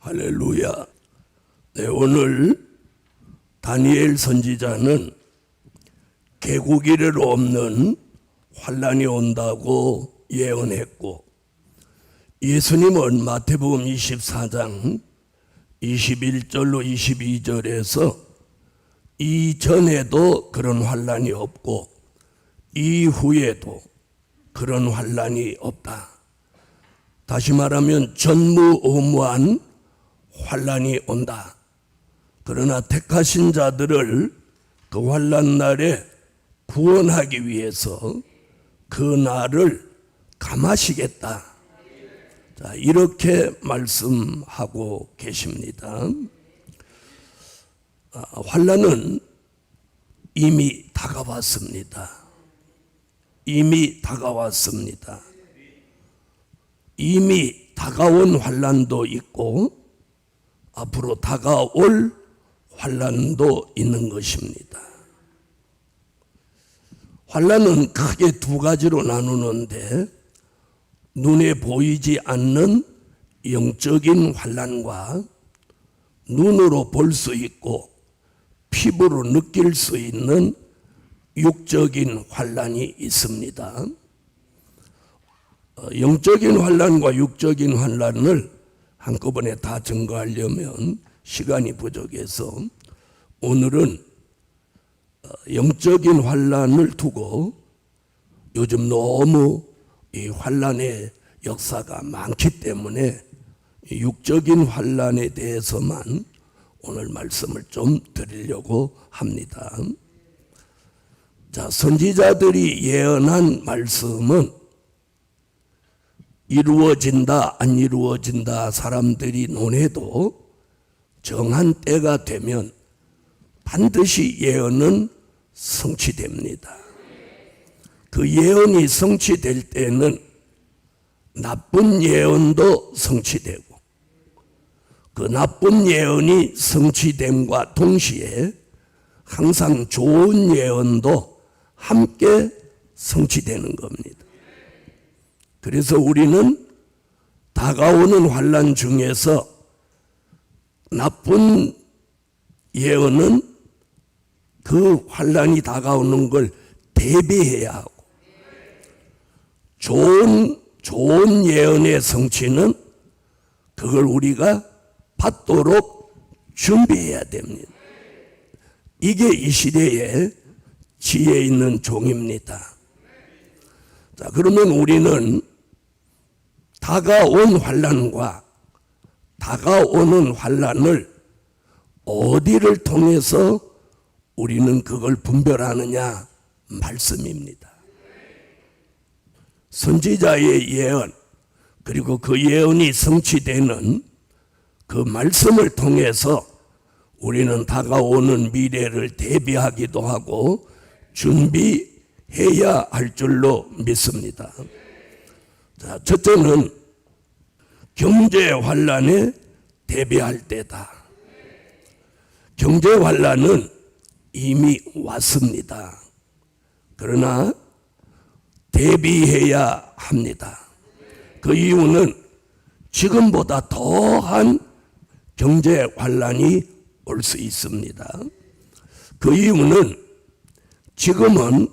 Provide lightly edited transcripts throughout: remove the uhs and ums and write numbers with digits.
할렐루야. 네, 오늘 다니엘 선지자는 개국이를 없는 환란이 온다고 예언했고, 예수님은 마태복음 24장 21절로 22절에서 이전에도 그런 환란이 없고 이후에도 그런 환란이 없다. 다시 말하면 전무후무한 환란이 온다. 그러나 택하신 자들을 그 환란 날에 구원하기 위해서 그 날을 감하시겠다. 자, 이렇게 말씀하고 계십니다. 환란은 이미 다가왔습니다. 이미 다가왔습니다. 이미 다가온 환란도 있고 앞으로 다가올 환란도 있는 것입니다. 환란은 크게 두 가지로 나누는데, 눈에 보이지 않는 영적인 환란과 눈으로 볼 수 있고 피부로 느낄 수 있는 육적인 환란이 있습니다. 영적인 환란과 육적인 환란을 한꺼번에 다 증거하려면 시간이 부족해서 오늘은 영적인 환란을 두고, 요즘 너무 이 환란의 역사가 많기 때문에 육적인 환란에 대해서만 오늘 말씀을 좀 드리려고 합니다. 자, 선지자들이 예언한 말씀은 이루어진다 안 이루어진다 사람들이 논해도 정한 때가 되면 반드시 예언은 성취됩니다. 그 예언이 성취될 때는 나쁜 예언도 성취되고, 그 나쁜 예언이 성취됨과 동시에 항상 좋은 예언도 함께 성취되는 겁니다. 그래서 우리는 다가오는 환란 중에서 나쁜 예언은 그 환란이 다가오는 걸 대비해야 하고, 좋은 예언의 성취는 그걸 우리가 받도록 준비해야 됩니다. 이게 이 시대의 지혜 있는 종입니다. 자, 그러면 우리는 다가온 환란과 다가오는 환란을 어디를 통해서 우리는 그걸 분별하느냐? 말씀입니다. 선지자의 예언, 그리고 그 예언이 성취되는 그 말씀을 통해서 우리는 다가오는 미래를 대비하기도 하고 준비해야 할 줄로 믿습니다. 자, 첫째는 경제 환란에 대비할 때다. 경제 환란은 이미 왔습니다. 그러나 대비해야 합니다. 그 이유는 지금보다 더한 경제 환란이 올 수 있습니다. 그 이유는 지금은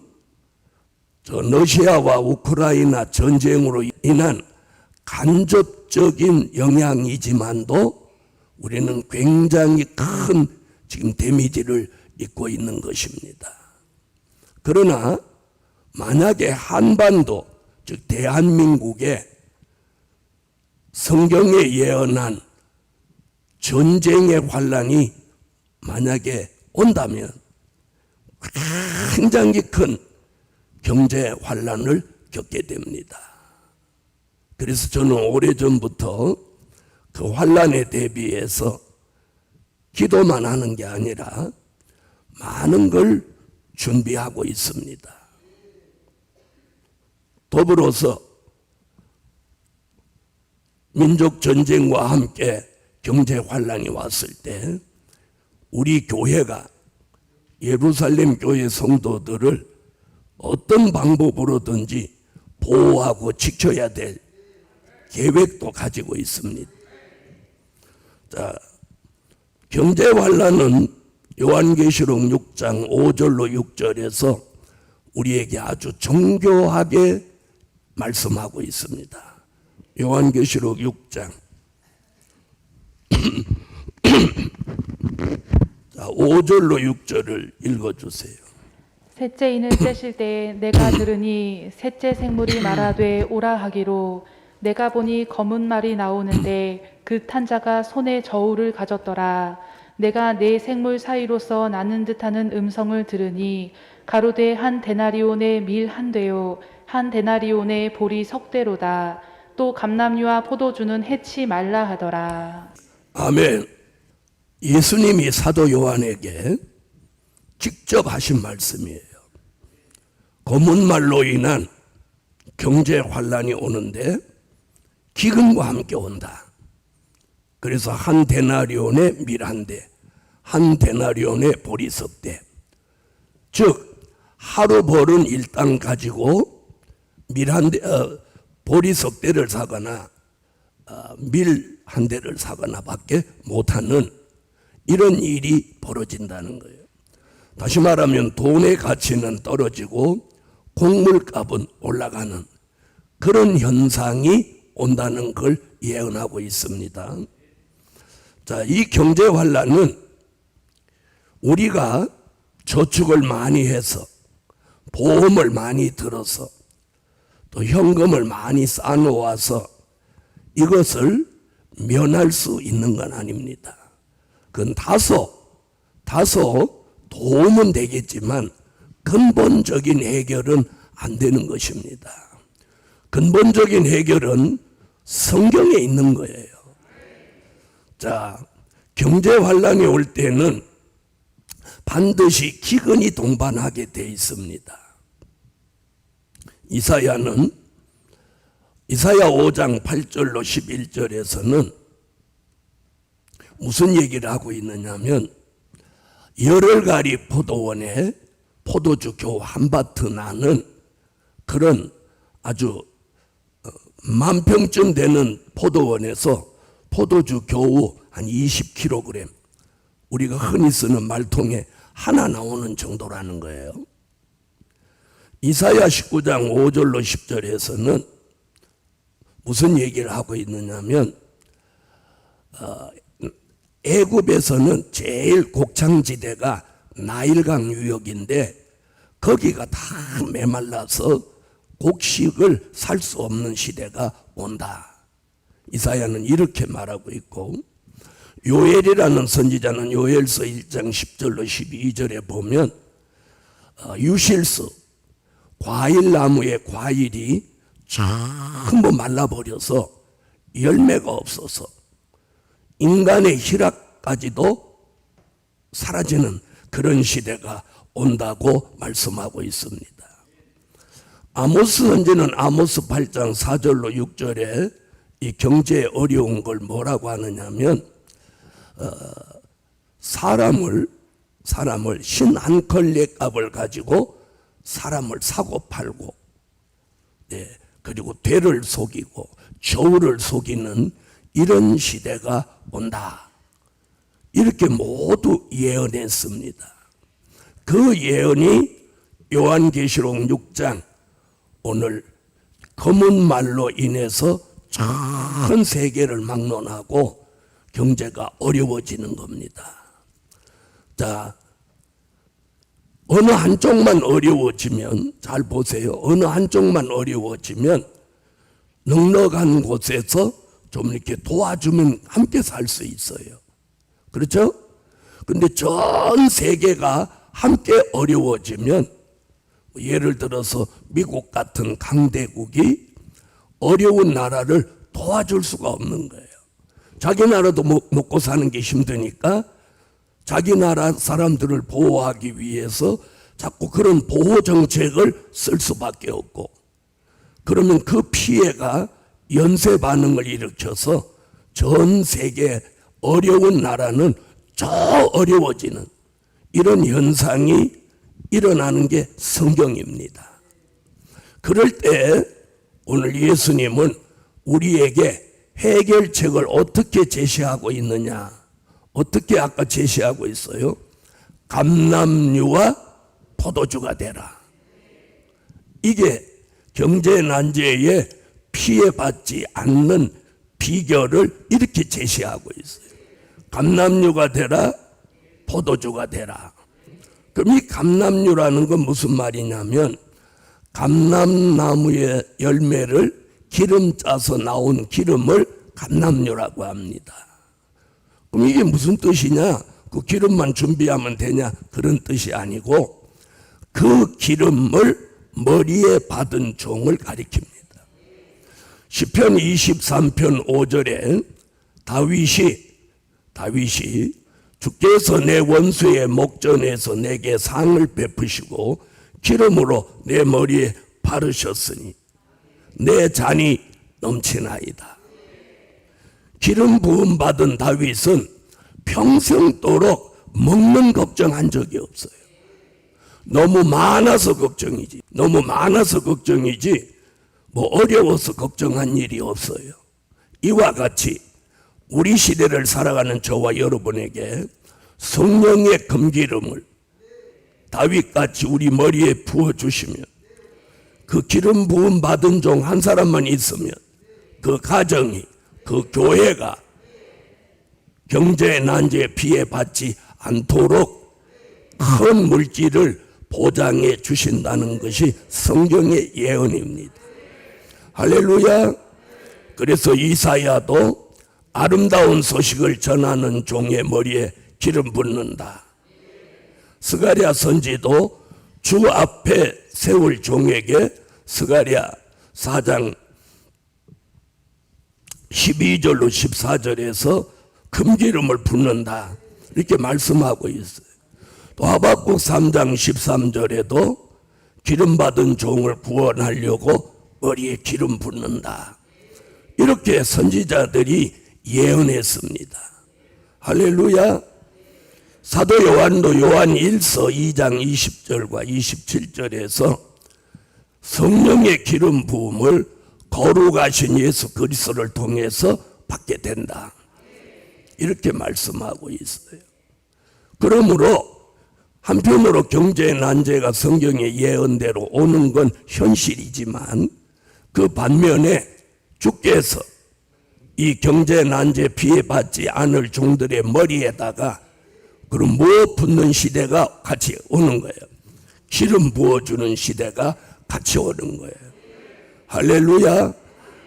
러시아와 우크라이나 전쟁으로 인한 간접적인 영향이지만도 우리는 굉장히 큰 지금 데미지를 입고 있는 것입니다. 그러나 만약에 한반도, 즉 대한민국에 성경에 예언한 전쟁의 환란이 만약에 온다면 굉장히 큰 경제 환란을 겪게 됩니다. 그래서 저는 오래전부터 그 환란에 대비해서 기도만 하는 게 아니라 많은 걸 준비하고 있습니다. 더불어서 민족 전쟁과 함께 경제 환란이 왔을 때 우리 교회가 예루살렘 교회 성도들을 어떤 방법으로든지 보호하고 지켜야 될 계획도 가지고 있습니다. 자, 경제 환란은 요한계시록 6장 5절로 6절에서 우리에게 아주 정교하게 말씀하고 있습니다. 요한계시록 6장 5절로 6절을 읽어주세요. 셋째 인을 째실 때에 내가 들으니 셋째 생물이 말하되 오라 하기로 내가 보니 검은 말이 나오는데 그 탄 자가 손에 저울을 가졌더라. 내가 네 생물 사이로서 나는 듯하는 음성을 들으니 가로되 한 데나리온의 밀 한 되요 한 데나리온의 보리 석 대로다. 또 감람류와 포도주는 해치 말라 하더라. 아멘. 예수님이 사도 요한에게 직접 하신 말씀이에요. 검은 말로 인한 경제 환란이 오는데 기근과 함께 온다. 그래서 한 데나리온의 밀 한 대, 한 데나리온의 보리 석 대. 즉 하루 벌은 일당 가지고 밀 한 대, 보리 석 대를 사거나 밀 한 대를 사거나 밖에 못하는 이런 일이 벌어진다는 거예요. 다시 말하면 돈의 가치는 떨어지고 곡물값은 올라가는 그런 현상이 온다는 걸 예언하고 있습니다. 자, 이 경제 환란은 우리가 저축을 많이 해서 보험을 많이 들어서 또 현금을 많이 쌓아놓아서 이것을 면할 수 있는 건 아닙니다. 그건 다소 도움은 되겠지만 근본적인 해결은 안 되는 것입니다. 근본적인 해결은 성경에 있는 거예요. 자, 경제 환란이 올 때는 반드시 기근이 동반하게 돼 있습니다. 이사야 5장 8절로 11절에서는 무슨 얘기를 하고 있느냐면 열흘가리 포도원에 포도주 겨우 한 바트 나는 그런 아주 만평쯤 되는 포도원에서 포도주 겨우 한 20kg, 우리가 흔히 쓰는 말통에 하나 나오는 정도라는 거예요. 이사야 19장 5절로 10절에서는 무슨 얘기를 하고 있느냐면 애굽에서는 제일 곡창지대가 나일강 유역인데 거기가 다 메말라서 곡식을 살 수 없는 시대가 온다. 이사야는 이렇게 말하고 있고, 요엘이라는 선지자는 요엘서 1장 10절로 12절에 보면 유실수, 과일나무의 과일이 전부 말라버려서 열매가 없어서 인간의 희락까지도 사라지는 그런 시대가 온다고 말씀하고 있습니다. 아모스 선지는 아모스 8장 4절로 6절에 이 경제에 어려운 걸 뭐라고 하느냐면 사람을 신 한 컬레 값을 가지고 사람을 사고 팔고, 그리고 되를 속이고 저울을 속이는 이런 시대가 온다. 이렇게 모두 예언했습니다. 그 예언이 요한계시록 6장 오늘 검은 말로 인해서 전 세계를 막론하고 경제가 어려워지는 겁니다. 자, 어느 한쪽만 어려워지면, 잘 보세요. 어느 한쪽만 어려워지면 넉넉한 곳에서 좀 이렇게 도와주면 함께 살 수 있어요. 그렇죠? 근데 전 세계가 함께 어려워지면, 예를 들어서 미국 같은 강대국이 어려운 나라를 도와줄 수가 없는 거예요. 자기 나라도 먹고 사는 게 힘드니까 자기 나라 사람들을 보호하기 위해서 자꾸 그런 보호 정책을 쓸 수밖에 없고, 그러면 그 피해가 연쇄 반응을 일으켜서 전 세계 어려운 나라는 더 어려워지는 이런 현상이 일어나는 게 성경입니다. 그럴 때 오늘 예수님은 우리에게 해결책을 어떻게 제시하고 있느냐? 어떻게 아까 제시하고 있어요? 감람류와 포도주가 되라. 이게 경제 난제에 피해받지 않는 비결을 이렇게 제시하고 있어요. 감람류가 되라, 포도주가 되라. 그럼 이 감람류라는 건 무슨 말이냐면 감람나무의 열매를 기름 짜서 나온 기름을 감람류라고 합니다. 그럼 이게 무슨 뜻이냐? 그 기름만 준비하면 되냐? 그런 뜻이 아니고 그 기름을 머리에 받은 종을 가리킵니다. 시편 23편 5절에 다윗이 주께서 내 원수의 목전에서 내게 상을 베푸시고 기름으로 내 머리에 바르셨으니 내 잔이 넘치나이다. 기름 부음 받은 다윗은 평생도록 먹는 걱정한 적이 없어요. 너무 많아서 걱정이지. 뭐 어려워서 걱정한 일이 없어요. 이와 같이 우리 시대를 살아가는 저와 여러분에게 성령의 금기름을 다윗같이 우리 머리에 부어주시면 그 기름 부음 받은 종 한 사람만 있으면 그 가정이, 그 교회가 경제 난제에 피해받지 않도록 큰 물질을 보장해 주신다는 것이 성경의 예언입니다. 할렐루야. 그래서 이사야도 아름다운 소식을 전하는 종의 머리에 기름 붓는다. 스가랴 선지도 주 앞에 세울 종에게 스가랴 4장 12절로 14절에서 금기름을 붓는다. 이렇게 말씀하고 있어요. 또 하박국 3장 13절에도 기름 받은 종을 구원하려고 머리에 기름 붓는다. 이렇게 선지자들이 예언했습니다. 할렐루야. 사도 요한도 요한 1서 2장 20절과 27절에서 성령의 기름 부음을 거룩하신 예수 그리스도를 통해서 받게 된다. 이렇게 말씀하고 있어요. 그러므로 한편으로 경제 난제가 성경의 예언대로 오는 건 현실이지만 그 반면에 주께서 이 경제 난제 피해받지 않을 종들의 머리에다가 그럼 뭐 붓는 시대가 같이 오는 거예요. 기름 부어주는 시대가 같이 오는 거예요. 할렐루야.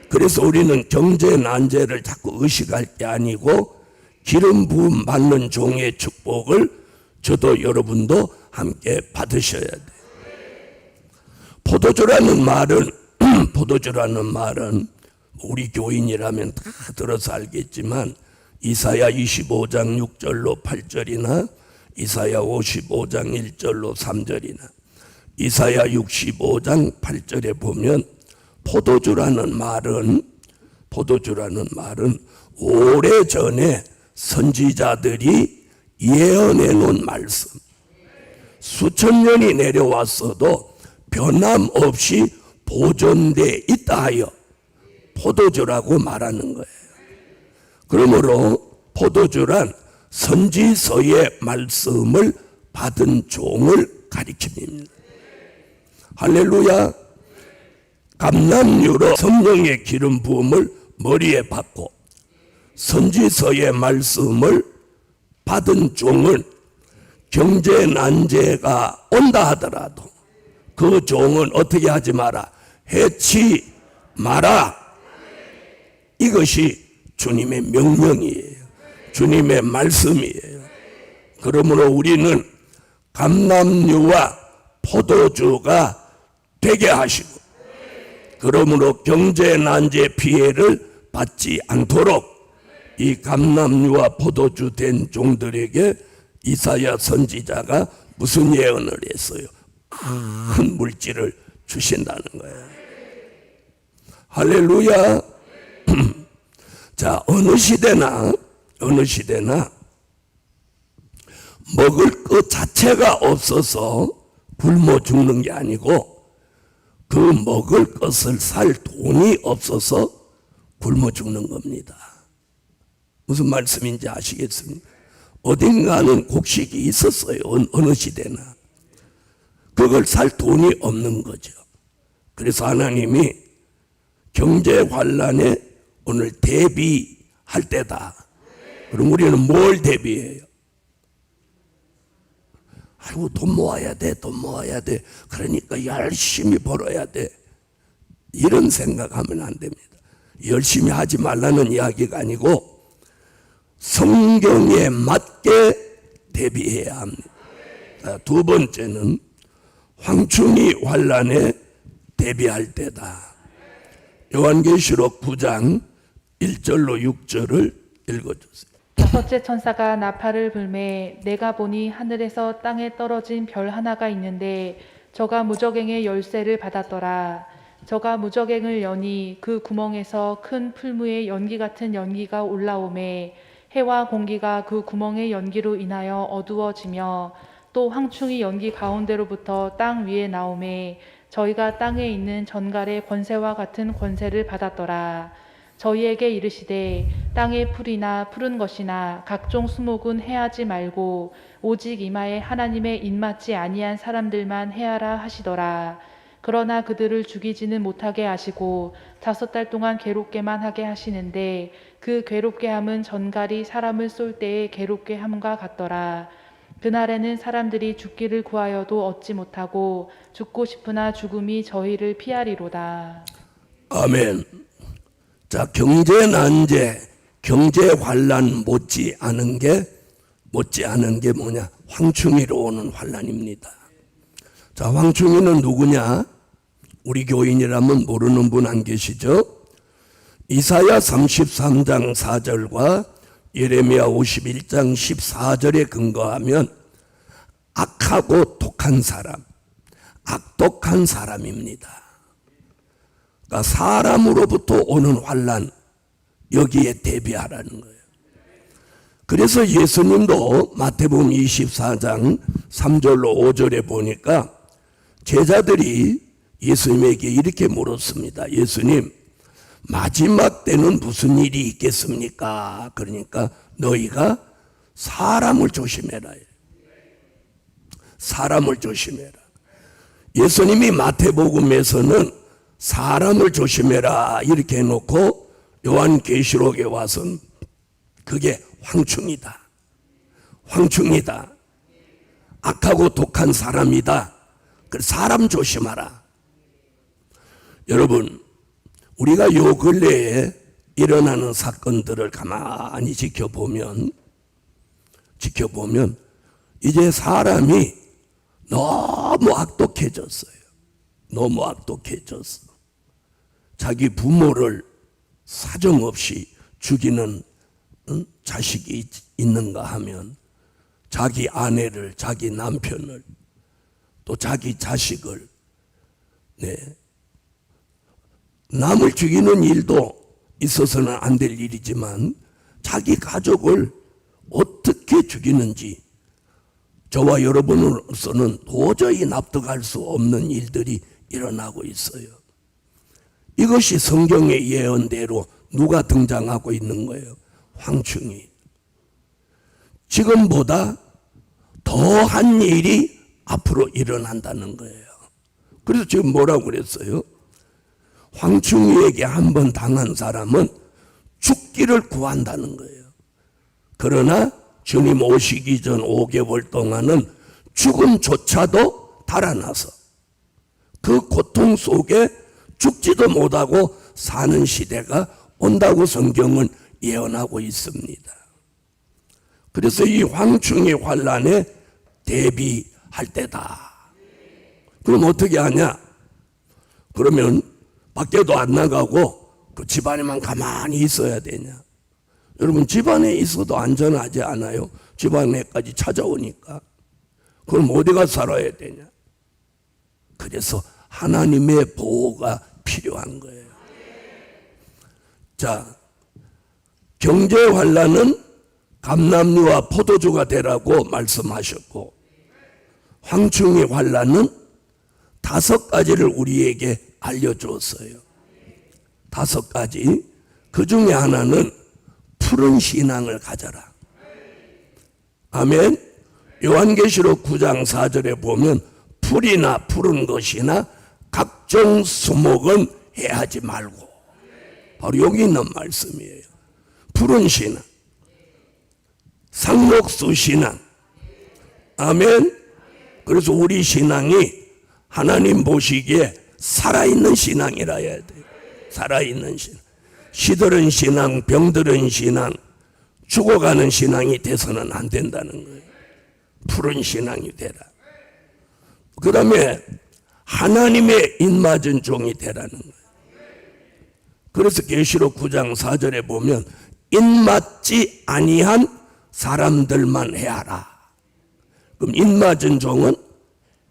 그래서 우리는 경제 난제를 자꾸 의식할 게 아니고 기름 부음 받는 종의 축복을 저도 여러분도 함께 받으셔야 돼요. 포도주라는 말은 우리 교인이라면 다 들어서 알겠지만 이사야 25장 6절로 8절이나 이사야 55장 1절로 3절이나 이사야 65장 8절에 보면 포도주라는 말은 오래전에 선지자들이 예언해 놓은 말씀, 수천 년이 내려왔어도 변함없이 보존돼 있다 하여 포도주라고 말하는 거예요. 그러므로 포도주란 선지서의 말씀을 받은 종을 가리킵니다. 할렐루야. 감람류로 성령의 기름 부음을 머리에 받고 선지서의 말씀을 받은 종은 경제 난제가 온다 하더라도 그 종은 어떻게 하지 마라? 해치 마라. 이것이 주님의 명령이에요. 주님의 말씀이에요. 그러므로 우리는 감람류와 포도주가 되게 하시고 그러므로 경제 난제 피해를 받지 않도록 이 감람류와 포도주 된 종들에게 이사야 선지자가 무슨 예언을 했어요? 큰 물질을 주신다는 거예요. 할렐루야. 자, 어느 시대나 먹을 것 자체가 없어서 굶어 죽는 게 아니고 그 먹을 것을 살 돈이 없어서 굶어 죽는 겁니다. 무슨 말씀인지 아시겠습니까? 어딘가는 곡식이 있었어요. 어느 시대나. 그걸 살 돈이 없는 거죠. 그래서 하나님이 경제 환란에 오늘 대비할 때다. 그럼 우리는 뭘 대비해요? 아이고, 돈 모아야 돼, 돈 모아야 돼. 그러니까 열심히 벌어야 돼. 이런 생각하면 안 됩니다. 열심히 하지 말라는 이야기가 아니고 성경에 맞게 대비해야 합니다. 두 번째는 황충이 환란에 대비할 때다. 요한계시록 9장 1절로 6절을 읽어주세요. 다섯째 천사가 나팔을 불매 내가 보니 하늘에서 땅에 떨어진 별 하나가 있는데 저가 무저갱의 열쇠를 받았더라. 저가 무저갱을 여니 그 구멍에서 큰 풀무의 연기 같은 연기가 올라오매 해와 공기가 그 구멍의 연기로 인하여 어두워지며 또 황충이 연기 가운데로부터 땅 위에 나오매 저희가 땅에 있는 전갈의 권세와 같은 권세를 받았더라. 저희에게 이르시되 땅의 풀이나 푸른 것이나 각종 수목은 해하지 말고 오직 이마에 하나님의 입맞지 아니한 사람들만 해하라 하시더라. 그러나 그들을 죽이지는 못하게 하시고 5달 동안 괴롭게만 하게 하시는데 그 괴롭게 함은 전갈이 사람을 쏠 때의 괴롭게 함과 같더라. 그날에는 사람들이 죽기를 구하여도 얻지 못하고 죽고 싶으나 죽음이 저희를 피하리로다. 아멘. 자, 경제 난제, 경제 환란 못지 않은 게 뭐냐? 황충이로 오는 환란입니다. 자, 황충이는 누구냐? 우리 교인이라면 모르는 분 안 계시죠? 이사야 33장 4절과 예레미야 51장 14절에 근거하면 악하고 독한 사람, 악독한 사람입니다. 그러니까 사람으로부터 오는 환란, 여기에 대비하라는 거예요. 그래서 예수님도 마태복음 24장 3절로 5절에 보니까 제자들이 예수님에게 이렇게 물었습니다. 예수님, 마지막 때는 무슨 일이 있겠습니까? 그러니까 너희가 사람을 조심해라. 사람을 조심해라. 예수님이 마태복음에서는 사람을 조심해라 이렇게 해놓고 요한계시록에 와서는 그게 황충이다. 황충이다. 악하고 독한 사람이다. 그래서 사람 조심하라. 여러분, 우리가 요 근래에 일어나는 사건들을 가만히 지켜보면 이제 사람이 너무 악독해졌어요. 너무 악독해졌어. 자기 부모를 사정없이 죽이는 자식이 있는가 하면 자기 아내를, 자기 남편을, 또 자기 자식을, 남을 죽이는 일도 있어서는 안 될 일이지만 자기 가족을 어떻게 죽이는지 저와 여러분으로서는 도저히 납득할 수 없는 일들이 일어나고 있어요. 이것이 성경의 예언대로 누가 등장하고 있는 거예요? 황충이. 지금보다 더한 일이 앞으로 일어난다는 거예요. 그래서 지금 뭐라고 그랬어요? 황충이에게 한번 당한 사람은 죽기를 구한다는 거예요. 그러나 주님 오시기 전 5개월 동안은 죽음조차도 달아나서 그 고통 속에 죽지도 못하고 사는 시대가 온다고 성경은 예언하고 있습니다. 그래서 이 황충의 환란에 대비할 때다. 그럼 어떻게 하냐? 그러면 밖에도 안 나가고 그 집안에만 가만히 있어야 되냐? 여러분, 집안에 있어도 안전하지 않아요? 집안에까지 찾아오니까. 그럼 어디 가서 살아야 되냐? 그래서 하나님의 보호가 필요한 거예요. 자, 경제 환란은 감람류와 포도주가 되라고 말씀하셨고, 황충의 환란은 5가지를 우리에게 알려주었어요. 5가지. 그 중에 하나는 푸른 신앙을 가져라. 아멘. 요한계시록 9장 4절에 보면 풀이나 푸른 것이나 각종 수목은 해하지 말고, 바로 여기 있는 말씀이에요. 푸른 신앙, 상록수 신앙. 아멘. 그래서 우리 신앙이 하나님 보시기에 살아있는 신앙이라 해야 돼요. 살아있는 신앙. 시들은 신앙, 병들은 신앙, 죽어가는 신앙이 돼서는 안 된다는 거예요. 푸른 신앙이 되라. 그 다음에 하나님의 입맞은 종이 되라는 거예요. 그래서 계시록 9장 4절에 보면 입맞지 아니한 사람들만 해하라. 그럼 입맞은 종은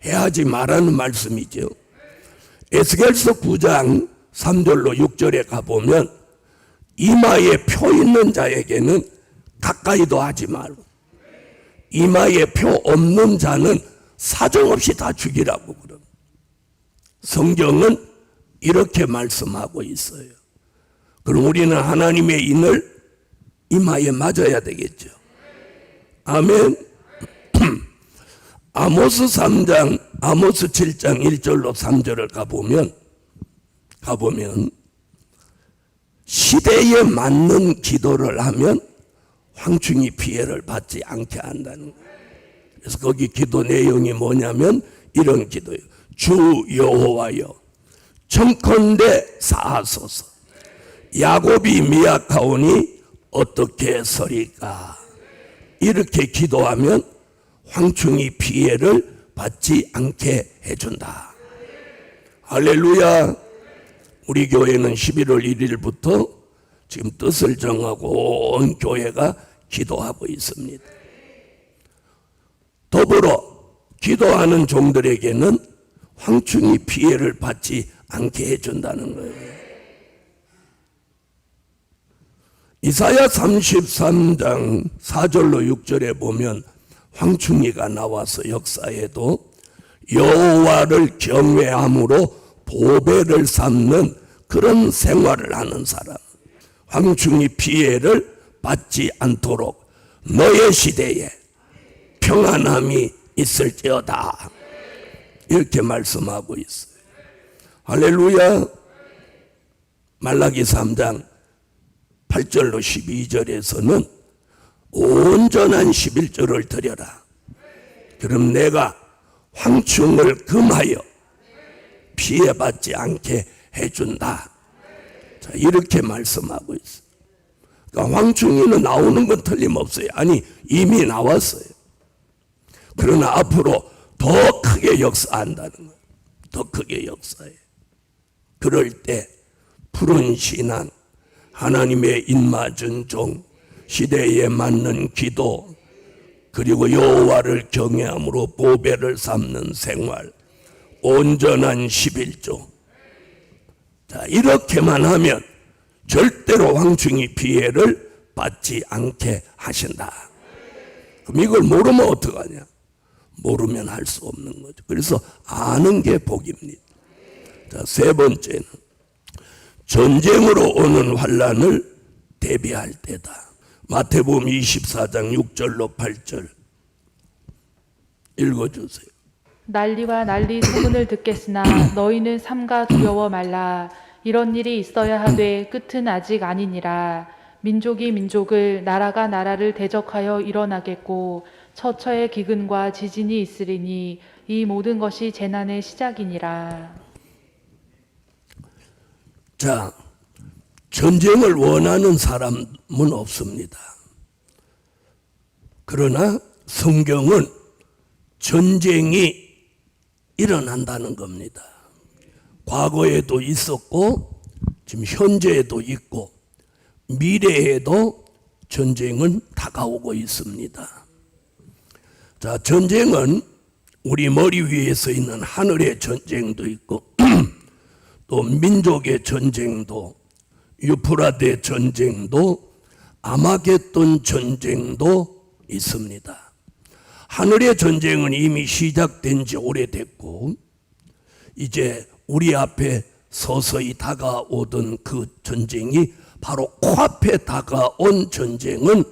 해하지 말라는 말씀이죠. 에스겔서 9장 3절로 6절에 가보면 이마에 표 있는 자에게는 가까이도 하지 말고, 이마에 표 없는 자는 사정없이 다 죽이라고 그럼. 성경은 이렇게 말씀하고 있어요. 그럼 우리는 하나님의 인을 이마에 맞아야 되겠죠. 아멘. 아모스 3장, 아모스 7장 1절로 3절을 가보면 시대에 맞는 기도를 하면 황충이 피해를 받지 않게 한다는 거예요. 그래서 거기 기도 내용이 뭐냐면 이런 기도예요. 주 여호와여, 청컨대 사하소서. 야곱이 미약하오니 어떻게 서리까. 이렇게 기도하면 황충이 피해를 받지 않게 해준다. 할렐루야. 우리 교회는 11월 1일부터 지금 뜻을 정하고 온 교회가 기도하고 있습니다. 더불어 기도하는 종들에게는 황충이 피해를 받지 않게 해준다는 거예요. 이사야 33장 4절로 6절에 보면 황충이가 나와서 역사에도 여호와를 경외함으로 보배를 삼는 그런 생활을 하는 사람, 황충이 피해를 받지 않도록 너의 시대에 평안함이 있을지어다. 이렇게 말씀하고 있어요. 할렐루야. 말라기 3장 8절로 12절에서는 온전한 11조를 드려라. 그럼 내가 황충을 금하여 피해받지 않게 해준다. 자, 이렇게 말씀하고 있어요. 그러니까 황충이는 나오는 건 틀림없어요. 아니, 이미 나왔어요. 그러나 앞으로 더 크게 역사한다는 거예요. 더 크게 역사해. 그럴 때 푸른 신앙, 하나님의 입맞은 종, 시대에 맞는 기도, 그리고 여호와를 경외함으로 보배를 삼는 생활, 온전한 11조. 자, 이렇게만 하면 절대로 황충이 피해를 받지 않게 하신다. 그럼 이걸 모르면 어떡하냐? 모르면 할 수 없는 거죠. 그래서 아는 게 복입니다. 자, 세 번째는 전쟁으로 오는 환난을 대비할 때다. 마태복음 24장 6절로 8절 읽어주세요. 난리와 난리 소문을 듣겠으나 너희는 삼가 두려워 말라. 이런 일이 있어야 하되 끝은 아직 아니니라. 민족이 민족을, 나라가 나라를 대적하여 일어나겠고 처처의 기근과 지진이 있으리니 이 모든 것이 재난의 시작이니라. 자, 전쟁을 원하는 사람은 없습니다. 그러나 성경은 전쟁이 일어난다는 겁니다. 과거에도 있었고 지금 현재에도 있고 미래에도 전쟁은 다가오고 있습니다. 자, 전쟁은 우리 머리 위에 서 있는 하늘의 전쟁도 있고 또 민족의 전쟁도, 유프라데 전쟁도, 아마겟돈 전쟁도 있습니다. 하늘의 전쟁은 이미 시작된 지 오래됐고 이제 우리 앞에 서서히 다가오던 그 전쟁이 바로 코앞에 다가온 전쟁은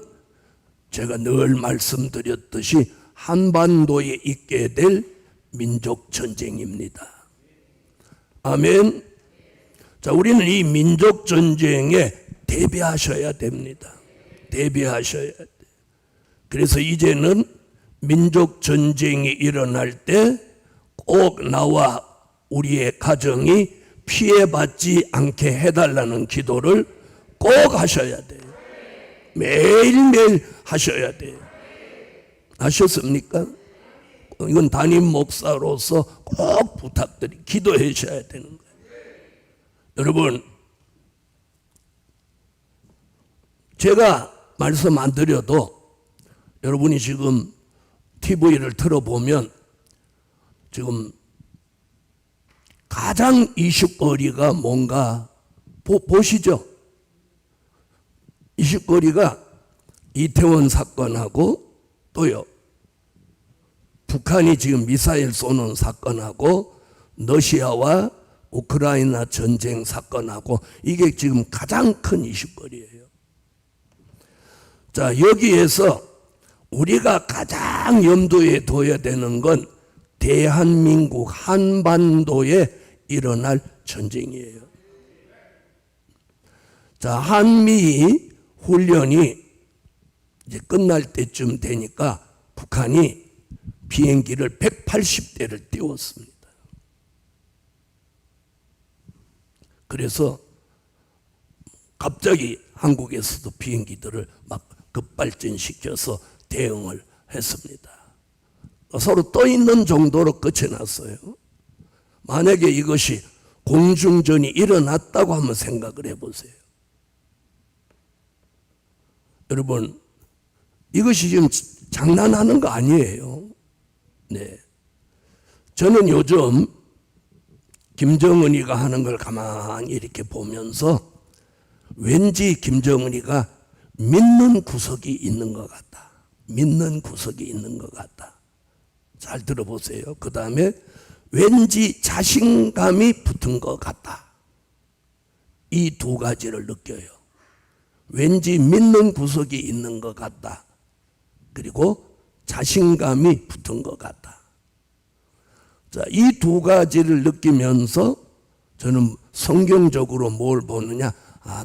제가 늘 말씀드렸듯이 한반도에 있게 될 민족 전쟁입니다. 아멘. 자, 우리는 이 민족 전쟁에 대비하셔야 됩니다. 대비하셔야 돼. 그래서 이제는 민족 전쟁이 일어날 때 꼭 나와 우리의 가정이 피해받지 않게 해달라는 기도를 꼭 하셔야 돼요. 매일매일 하셔야 돼요. 아셨습니까? 이건 담임 목사로서 꼭 기도하셔야 되는 거예요. 여러분, 제가 말씀 안 드려도 여러분이 지금 TV를 틀어보면 지금 가장 이슈거리가 뭔가 보시죠. 이슈거리가 이태원 사건하고 또요, 북한이 지금 미사일 쏘는 사건하고 러시아와 우크라이나 전쟁 사건하고 이게 지금 가장 큰 이슈거리예요. 자, 여기에서 우리가 가장 염두에 둬야 되는 건 대한민국 한반도에 일어날 전쟁이에요. 자, 한미 훈련이 이제 끝날 때쯤 되니까 북한이 비행기를 180대를 띄웠습니다. 그래서 갑자기 한국에서도 비행기들을 막 급발진시켜서 대응을 했습니다. 서로 떠 있는 정도로 끝쳐놨어요. 만약에 이것이 공중전이 일어났다고 한번 생각을 해보세요. 여러분, 이것이 지금 장난하는 거 아니에요. 네. 저는 요즘 김정은이가 하는 걸 가만히 이렇게 보면서 왠지 김정은이가 믿는 구석이 있는 것 같다. 믿는 구석이 있는 것 같다. 잘 들어보세요. 그 다음에 왠지 자신감이 붙은 것 같다. 이 두 가지를 느껴요. 왠지 믿는 구석이 있는 것 같다. 그리고 자신감이 붙은 것 같다. 자, 이 두 가지를 느끼면서 저는 성경적으로 뭘 보느냐?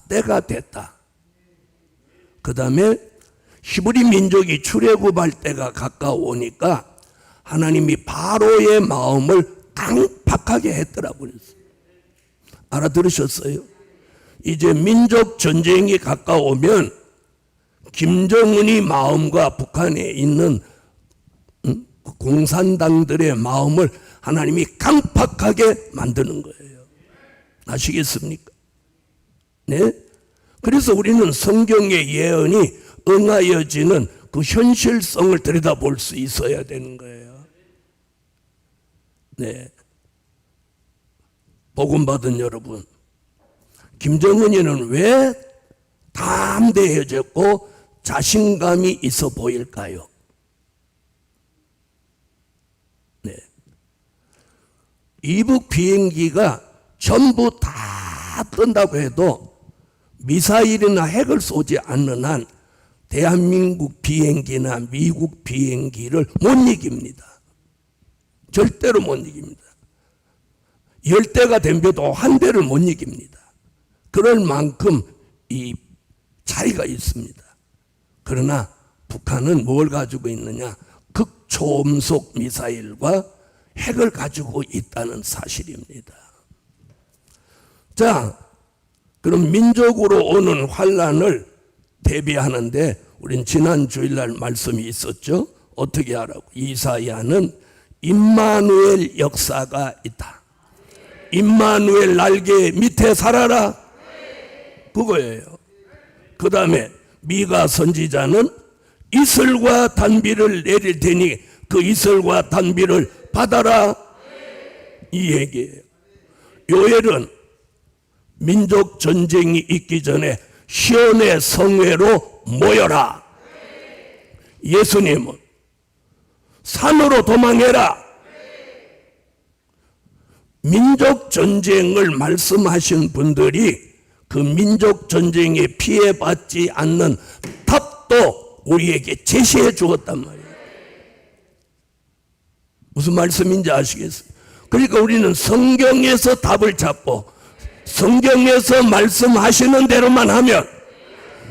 때가 됐다. 그 다음에 히브리 민족이 출애굽할 때가 가까우니까 하나님이 바로의 마음을 강팍하게 했더라고요. 알아들으셨어요? 이제 민족 전쟁이 가까우면 김정은이 마음과 북한에 있는 공산당들의 마음을 하나님이 강팍하게 만드는 거예요. 아시겠습니까? 네? 그래서 우리는 성경의 예언이 응하여지는 그 현실성을 들여다볼 수 있어야 되는 거예요. 네. 복음 받은 여러분, 김정은이는 왜 담대해졌고 자신감이 있어 보일까요? 네. 이북 비행기가 전부 다 뜬다고 해도 미사일이나 핵을 쏘지 않는 한 대한민국 비행기나 미국 비행기를 못 이깁니다. 절대로 못 이깁니다. 10대가 덤벼도 한 대를 못 이깁니다. 그럴 만큼 이 차이가 있습니다. 그러나 북한은 뭘 가지고 있느냐? 극초음속 미사일과 핵을 가지고 있다는 사실입니다. 자, 그럼 민족으로 오는 환란을 대비하는데 우린 지난 주일날 말씀이 있었죠. 어떻게 하라고? 이사야는 임마누엘 역사가 있다. 임마누엘 날개 밑에 살아라. 그거예요. 그 다음에 미가 선지자는 이슬과 단비를 내릴 테니 그 이슬과 단비를 받아라. 이 얘기예요. 요엘은 민족 전쟁이 있기 전에 시온의 성회로 모여라. 예수님은 산으로 도망해라. 민족 전쟁을 말씀하신 분들이 그 민족 전쟁에 피해받지 않는 답도 우리에게 제시해 주었단 말이에요. 무슨 말씀인지 아시겠어요? 그러니까 우리는 성경에서 답을 찾고 성경에서 말씀하시는 대로만 하면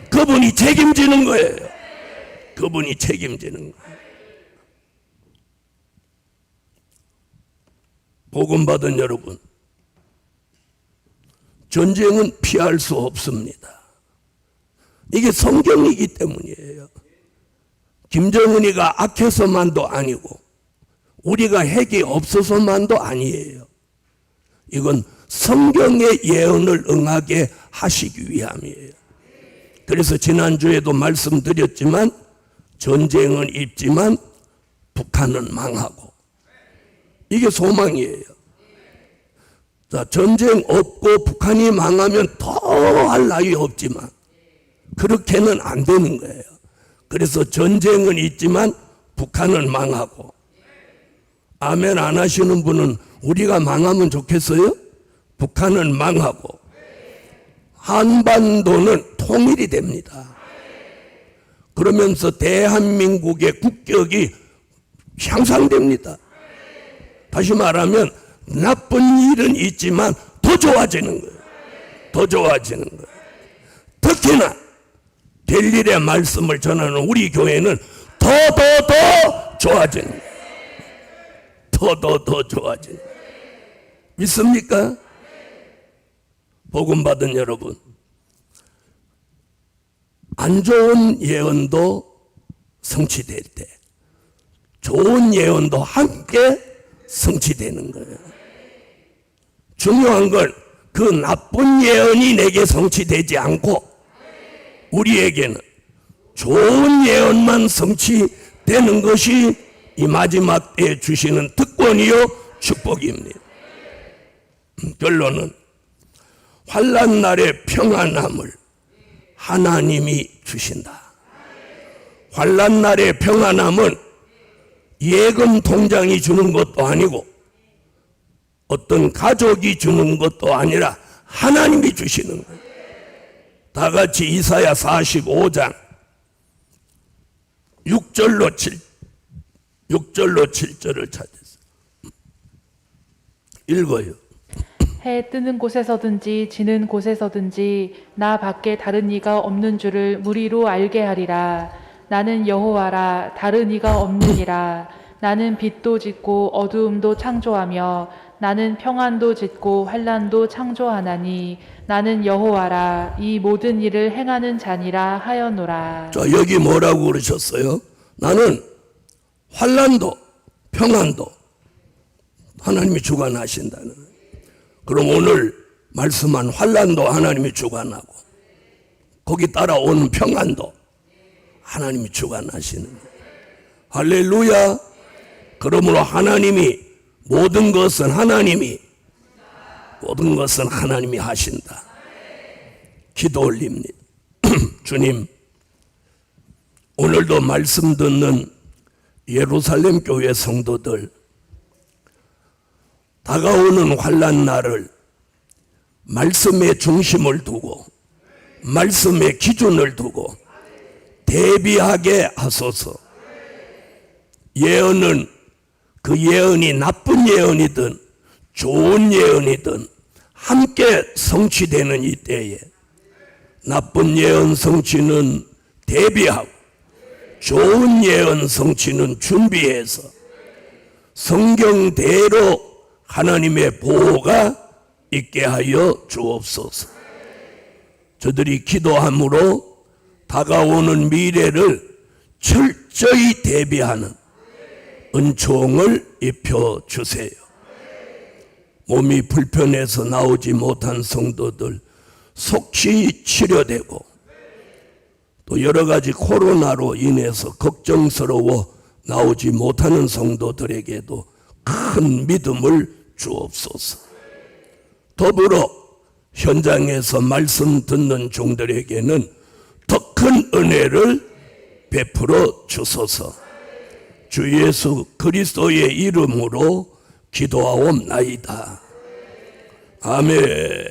그분이 책임지는 거예요. 그분이 책임지는 거예요. 복음 받은 여러분, 전쟁은 피할 수 없습니다. 이게 성경이기 때문이에요. 김정은이가 악해서만도 아니고 우리가 핵이 없어서만도 아니에요. 이건 성경의 예언을 응하게 하시기 위함이에요. 그래서 지난주에도 말씀드렸지만 전쟁은 있지만 북한은 망하고 이게 소망이에요. 자, 전쟁 없고 북한이 망하면 더 할 나위 없지만 그렇게는 안 되는 거예요. 그래서 전쟁은 있지만 북한은 망하고. 아멘 안 하시는 분은 우리가 망하면 좋겠어요? 북한은 망하고 한반도는 통일이 됩니다. 그러면서 대한민국의 국격이 향상됩니다. 다시 말하면 나쁜 일은 있지만 더 좋아지는 거예요. 더 좋아지는 거예요. 특히나 될 일의 말씀을 전하는 우리 교회는 더 좋아지는 거예요. 더 좋아지는 거예요. 믿습니까? 복음 받은 여러분, 안 좋은 예언도 성취될 때 좋은 예언도 함께 성취되는 거예요. 중요한 건 그 나쁜 예언이 내게 성취되지 않고 우리에게는 좋은 예언만 성취되는 것이 이 마지막 때에 주시는 특권이요 축복입니다. 결론은 환난 날의 평안함을 하나님이 주신다. 환난 날의 평안함은 예금 통장이 주는 것도 아니고 어떤 가족이 주는 것도 아니라 하나님이 주시는 거예요. 다 같이 이사야 45장 6절로 7절을 찾았어요. 읽어요. 해 뜨는 곳에서든지 지는 곳에서든지 나 밖에 다른 이가 없는 줄을 무리로 알게 하리라. 나는 여호와라, 다른 이가 없느니라. 나는 빛도 짓고 어두움도 창조하며 나는 평안도 짓고 환난도 창조하나니 나는 여호와라, 이 모든 일을 행하는 자니라 하였노라. 자, 여기 뭐라고 그러셨어요? 나는 환난도 평안도 하나님이 주관하신다는. 그럼 오늘 말씀한 환난도 하나님이 주관하고 거기 따라오는 평안도 하나님이 주관하시는 거예요. 할렐루야. 그러므로 하나님이 모든 것은 하나님이 하신다. 기도 올립니다. 주님, 오늘도 말씀 듣는 예루살렘 교회 성도들, 다가오는 환난 날을 말씀의 중심을 두고 말씀의 기준을 두고 대비하게 하소서. 예언은 그 예언이 나쁜 예언이든 좋은 예언이든 함께 성취되는 이때에 나쁜 예언 성취는 대비하고 좋은 예언 성취는 준비해서 성경대로 하나님의 보호가 있게 하여 주옵소서. 저들이 기도함으로 다가오는 미래를 철저히 대비하는 은총을 입혀 주세요. 몸이 불편해서 나오지 못한 성도들 속히 치료되고 또 여러 가지 코로나로 인해서 걱정스러워 나오지 못하는 성도들에게도 큰 믿음을 주옵소서. 더불어 현장에서 말씀 듣는 종들에게는 더 큰 은혜를 베풀어 주소서. 주 예수 그리스도의 이름으로 기도하옵나이다. 아멘.